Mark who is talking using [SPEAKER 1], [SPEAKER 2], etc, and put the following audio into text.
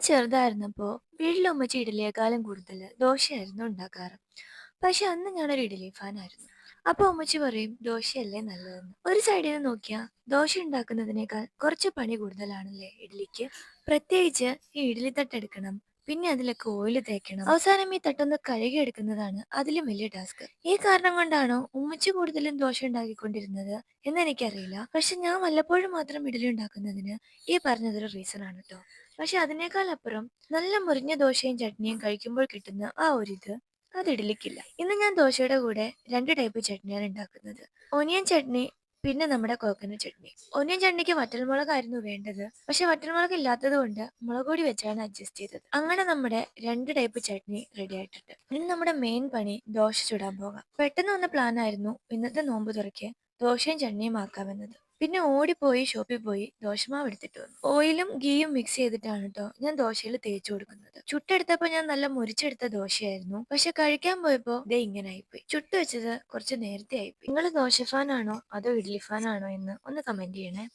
[SPEAKER 1] ചെറുതായിരുന്നപ്പോ വീട്ടിലെ ഉമ്മച്ചി ഇഡലിയേക്കാളും കൂടുതൽ ദോശയായിരുന്നു ഉണ്ടാക്കാറ്. പക്ഷെ അന്ന് ഞാനൊരു ഇഡലി ഫാനായിരുന്നു. അപ്പൊ ഉമ്മച്ചി പറയും ദോശയല്ലേ നല്ലതെന്ന്. ഒരു സൈഡിൽ നിന്ന് നോക്കിയാ ദോശ ഉണ്ടാക്കുന്നതിനേക്കാൾ കുറച്ച് പണി കൂടുതലാണല്ലേ ഇഡ്ലിക്ക്. പ്രത്യേകിച്ച് ഈ ഇഡ്ലി തട്ടെടുക്കണം, പിന്നെ അതിലൊക്കെ ഓയിൽ തേക്കണം, അവസാനം ഈ തട്ടൊന്ന് കഴുകി എടുക്കുന്നതാണ് അതിലും വലിയ ടാസ്ക്. ഈ കാരണം കൊണ്ടാണോ ഉമ്മച്ചി കൂടുതലും ദോശ ഉണ്ടാക്കിക്കൊണ്ടിരുന്നത് എന്ന് എനിക്കറിയില്ല. പക്ഷെ ഞാൻ വല്ലപ്പോഴും മാത്രം ഇഡലി ഉണ്ടാക്കുന്നതിന് ഈ പറഞ്ഞതൊരു റീസൺ ആണ് കേട്ടോ. പക്ഷെ അതിനേക്കാൾ അപ്പുറം നല്ല മുരിഞ്ഞ ദോശയും ചട്നിയും കഴിക്കുമ്പോൾ കിട്ടുന്ന ആ ഒരിത് അത് ഇഡലിക്കില്ല. ഇന്ന് ഞാൻ ദോശയുടെ കൂടെ രണ്ട് ടൈപ്പ് ചട്നിയാണ് ഉണ്ടാക്കുന്നത്. ഒനിയൻ ചട്നി, പിന്നെ നമ്മുടെ കോക്കനട്ട് ചട്നി. ഒനിയൻ ചട്നിക്ക് വറ്റൽമുളകായിരുന്നു വേണ്ടത്, പക്ഷെ വറ്റൽമുളക് ഇല്ലാത്തത് കൊണ്ട് മുളക് പൊടി വെച്ചാണ് അഡ്ജസ്റ്റ് ചെയ്തത്. അങ്ങനെ നമ്മുടെ രണ്ട് ടൈപ്പ് ചട്നി റെഡി ആയിട്ടുണ്ട്. ഇനി നമ്മുടെ മെയിൻ പണി ദോശ ചുടാൻ പോകാം. പെട്ടെന്ന് വന്ന പ്ലാൻ ആയിരുന്നു ഇന്നത്തെ നോമ്പ് തുറയ്ക്ക് ദോശയും ചട്നിയും ആക്കാമെന്നത്. പിന്നെ ഓടിപ്പോയി ഷോപ്പിൽ പോയി ദോശമാവ് എടുത്തിട്ട് വന്നു. ഓയിലും ഗീയും മിക്സ് ചെയ്തിട്ടാണ് കേട്ടോ ഞാൻ ദോശയിൽ തേച്ചു കൊടുക്കുന്നത്. ചുട്ടെടുത്തപ്പോ ഞാൻ നല്ല മുരിച്ചെടുത്ത ദോശയായിരുന്നു, പക്ഷെ കഴിക്കാൻ പോയപ്പോ ദേ ഇങ്ങനെ ആയിപ്പോയി. ചുട്ട് വെച്ചത് കുറച്ച് നേരത്തെ ആയിപ്പോയി. നിങ്ങൾ ദോശ ഫാനാണോ അതോ ഇഡ്ലി ഫാനാണോ എന്ന് ഒന്ന് കമന്റ് ചെയ്യണേ.